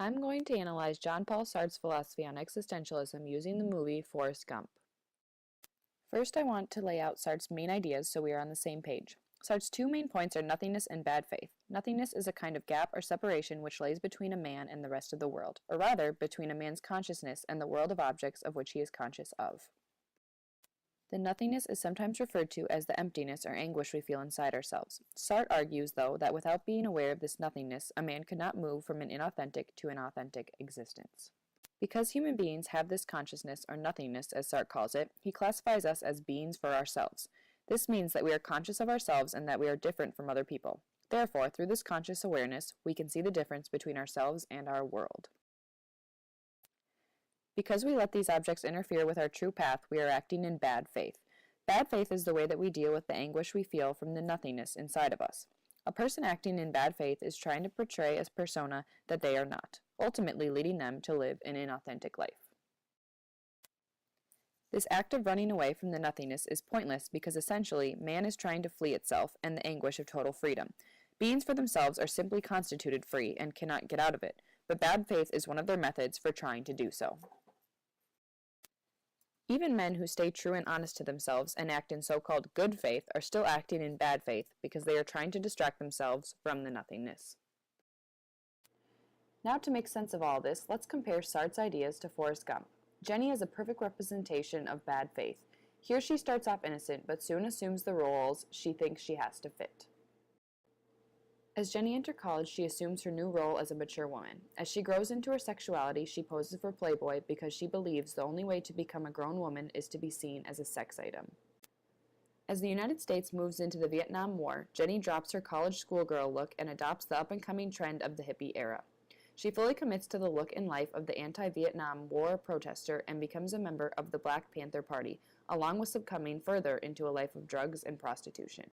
I'm going to analyze Jean-Paul Sartre's philosophy on existentialism using the movie Forrest Gump. First, I want to lay out Sartre's main ideas so we are on the same page. Sartre's two main points are nothingness and bad faith. Nothingness is a kind of gap or separation which lays between a man and the rest of the world, or rather, between a man's consciousness and the world of objects of which he is conscious of. The nothingness is sometimes referred to as the emptiness or anguish we feel inside ourselves. Sartre argues, though, that without being aware of this nothingness, a man could not move from an inauthentic to an authentic existence. Because human beings have this consciousness, or nothingness as Sartre calls it, he classifies us as beings for ourselves. This means that we are conscious of ourselves and that we are different from other people. Therefore, through this conscious awareness, we can see the difference between ourselves and our world. Because we let these objects interfere with our true path, we are acting in bad faith. Bad faith is the way that we deal with the anguish we feel from the nothingness inside of us. A person acting in bad faith is trying to portray a persona that they are not, ultimately leading them to live an inauthentic life. This act of running away from the nothingness is pointless because essentially man is trying to flee itself and the anguish of total freedom. Beings for themselves are simply constituted free and cannot get out of it, but bad faith is one of their methods for trying to do so. Even men who stay true and honest to themselves and act in so-called good faith are still acting in bad faith because they are trying to distract themselves from the nothingness. Now, to make sense of all this, let's compare Sartre's ideas to Forrest Gump. Jenny is a perfect representation of bad faith. Here she starts off innocent, but soon assumes the roles she thinks she has to fit. As Jenny enters college, she assumes her new role as a mature woman. As she grows into her sexuality, she poses for Playboy because she believes the only way to become a grown woman is to be seen as a sex item. As the United States moves into the Vietnam War, Jenny drops her college schoolgirl look and adopts the up-and-coming trend of the hippie era. She fully commits to the look and life of the anti-Vietnam War protester and becomes a member of the Black Panther Party, along with succumbing further into a life of drugs and prostitution.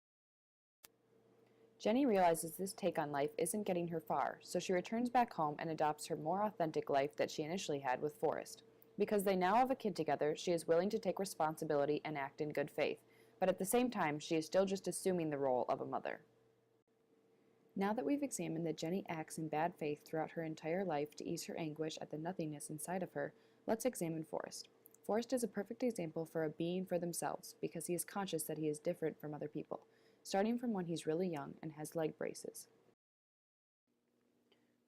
Jenny realizes this take on life isn't getting her far, so she returns back home and adopts her more authentic life that she initially had with Forrest. Because they now have a kid together, she is willing to take responsibility and act in good faith, but at the same time, she is still just assuming the role of a mother. Now that we've examined that Jenny acts in bad faith throughout her entire life to ease her anguish at the nothingness inside of her, let's examine Forrest. Forrest is a perfect example for a being for themselves because he is conscious that he is different from other people, starting from when he's really young and has leg braces.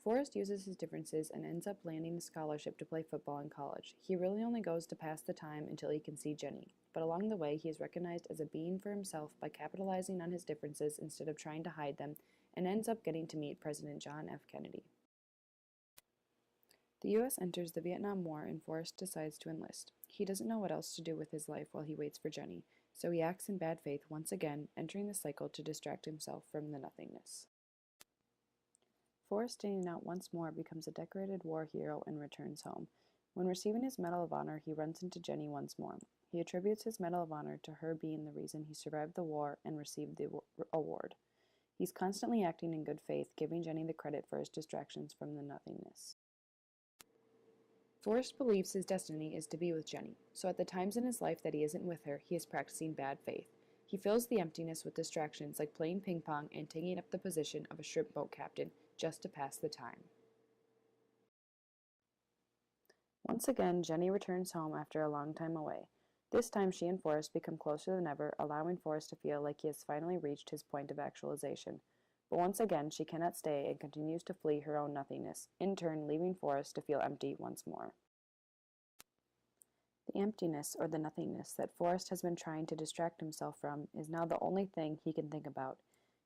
Forrest uses his differences and ends up landing a scholarship to play football in college. He really only goes to pass the time until he can see Jenny, but along the way he is recognized as a being for himself by capitalizing on his differences instead of trying to hide them, and ends up getting to meet President John F. Kennedy. The U.S. enters the Vietnam War and Forrest decides to enlist. He doesn't know what else to do with his life while he waits for Jenny, so he acts in bad faith once again, entering the cycle to distract himself from the nothingness. Forrest, standing out once more, becomes a decorated war hero and returns home. When receiving his Medal of Honor, he runs into Jenny once more. He attributes his Medal of Honor to her being the reason he survived the war and received the award. He's constantly acting in good faith, giving Jenny the credit for his distractions from the nothingness. Forrest believes his destiny is to be with Jenny, so at the times in his life that he isn't with her, he is practicing bad faith. He fills the emptiness with distractions like playing ping pong and taking up the position of a shrimp boat captain just to pass the time. Once again, Jenny returns home after a long time away. This time she and Forrest become closer than ever, allowing Forrest to feel like he has finally reached his point of actualization. But once again, she cannot stay and continues to flee her own nothingness, in turn leaving Forrest to feel empty once more. The emptiness, or the nothingness, that Forrest has been trying to distract himself from is now the only thing he can think about.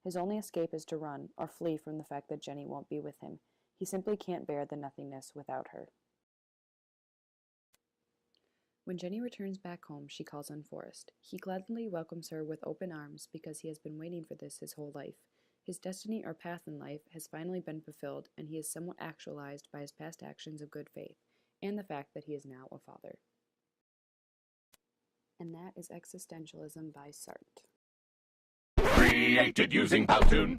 His only escape is to run, or flee from the fact that Jenny won't be with him. He simply can't bear the nothingness without her. When Jenny returns back home, she calls on Forrest. He gladly welcomes her with open arms because he has been waiting for this his whole life. His destiny or path in life has finally been fulfilled, and he is somewhat actualized by his past actions of good faith, and the fact that he is now a father. And that is Existentialism by Sartre. Created using Powtoon.